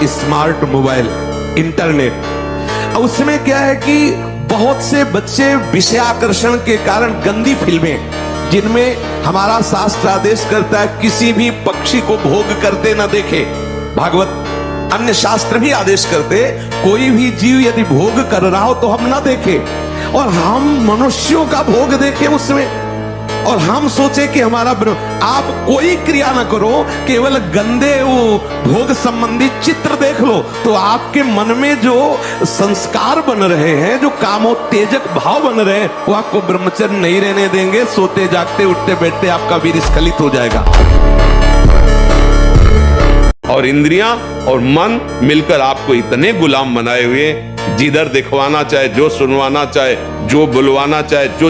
Smart mobile, internet. उसमें क्या है कि बहुत से बच्चे विषयाकर्षण के कारण गंदी फिल्में, जिनमें हमारा शास्त्र आदेश करता है किसी भी पक्षी को भोग करते न देखे, भागवत अन्य शास्त्र भी आदेश करते कोई भी जीव यदि भोग कर रहा हो तो हम ना देखें, और हम मनुष्यों का भोग देखें उसमें, और हम सोचे कि हमारा आप कोई क्रिया ना करो, केवल गंदे वो भोग संबंधी चित्र देख लो तो आपके मन में जो संस्कार बन रहे हैं, जो कामोत्तेजक भाव बन रहे हैं, वो आपको ब्रह्मचर्य नहीं रहने देंगे। सोते जागते उठते बैठते आपका वीर स्खलित हो जाएगा। और इंद्रियां और मन मिलकर आपको इतने गुलाम बनाए हुए, जिधर दिखवाना चाहे, जो सुनवाना चाहे, जो बुलवाना चाहे, जो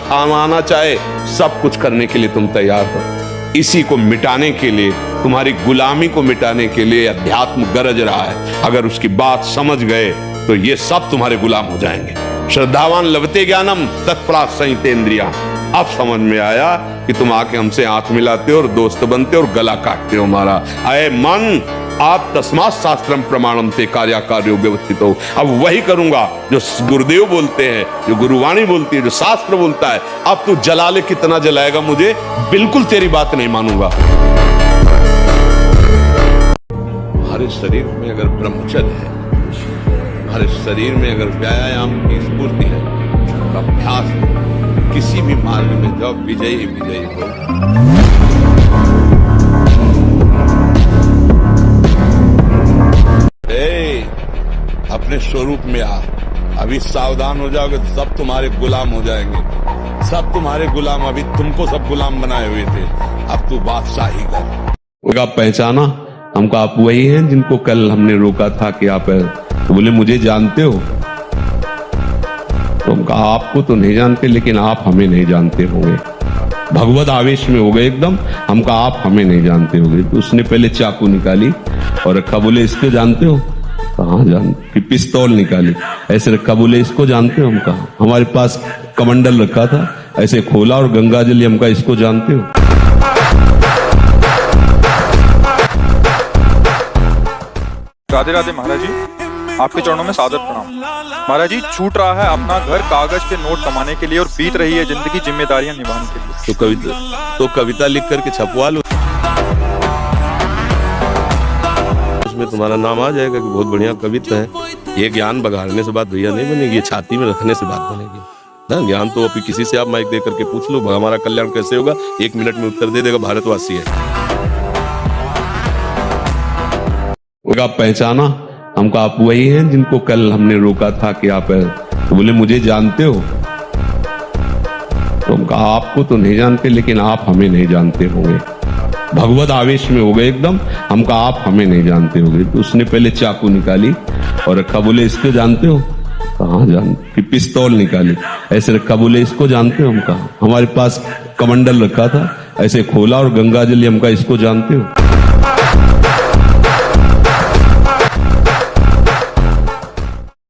खावाना चाहे, सब कुछ करने के लिए तुम तैयार हो। इसी को मिटाने के लिए, तुम्हारी गुलामी को मिटाने के लिए अध्यात्म गरज रहा है। अगर उसकी बात समझ गए तो ये सब तुम्हारे गुलाम हो जाएंगे। श्रद्धावान लभते ज्ञानम तत्परा संहितेन्द्रिया। अब समझ में आया कि तुम आके हमसे आंख मिलाते हो और दोस्त बनते हो और गला काटते हो हमारा। अये मन, आप तस्मात् शास्त्रम प्रमाणम ते कार्याकार्यो व्यवस्थित हो। अब वही करूंगा जो गुरुदेव बोलते हैं, जो गुरुवाणी बोलती है, जो शास्त्र बोलता है। अब तू जला ले, कितना जलाएगा मुझे, बिल्कुल तेरी बात नहीं मानूंगा। हमारे शरीर में अगर ब्रह्मचर्य है, हमारे शरीर में अगर व्यायाम की स्फूर्ति है, अभ्यास है, किसी भी मार्ग में जाओ, विजयी विजयी हो। अपने स्वरूप में आ। अभी सावधान हो जाओगे तो सब तुम्हारे गुलाम हो जाएंगे, सब तुम्हारे गुलाम। अभी तुमको सब गुलाम बनाए हुए थे, अब तू बादशाही कर। आप पहचाना हमको, आप वही हैं जिनको कल हमने रोका था कि आप, तो बोले मुझे जानते हो? तो हम कहा आपको तो नहीं जानते, लेकिन आप हमें नहीं जानते होंगे। भगवत आवेश में हो गए एकदम। हम कहा आप हमें नहीं जानते होंगे। तो उसने पहले चाकू निकाली और रखा, बोले इसको जानते हो? कहाँ जानते? कि पिस्तौल निकाली, ऐसे रखा, बोले इसको जानते हो? हम कहा हमारे पास कमंडल रखा था, ऐसे खोला और गंगा जल, हम कहा इसको जानते हो? राधे राधे महाराज जी, आपके चरणों में सादर प्रणाम। महाराज जी, छूट रहा है अपना घर कागज के नोट कमाने के लिए और बीत रही है जिंदगी जिम्मेदारियां निभाने के लिए। तो कविता लिख करके छपवा लो, उसमें तुम्हारा नाम आ जाएगा कि बहुत बढ़िया कविता है। ये ज्ञान बघाड़ने से बात भैया नहीं बनेगी, ये छाती में रखने से बात बनेगी ना। ज्ञान तो अभी किसी से आप माइक दे करके पूछ लो, हमारा कल्याण कैसे होगा, 1 मिनट में उत्तर दे देगा भारतवासी है। आप पहचाना हमको, आप वही हैं जिनको कल हमने रोका था कि आप, तो बोले मुझे जानते हो? तो हम कहा आपको तो नहीं जानते, लेकिन आप हमें नहीं जानते होंगे। भगवत आवेश में हो गए एकदम। हम कहा आप हमें नहीं जानते होंगे। तो उसने पहले चाकू निकाली और रखा, बोले इसको जानते हो? कहाँ जानते? कि पिस्तौल निकाली, ऐसे रखा, बोले इसको जानते हो? हम कहा हमारे पास कमंडल रखा था, ऐसे खोला और गंगा जल, हम कहा इसको जानते हो?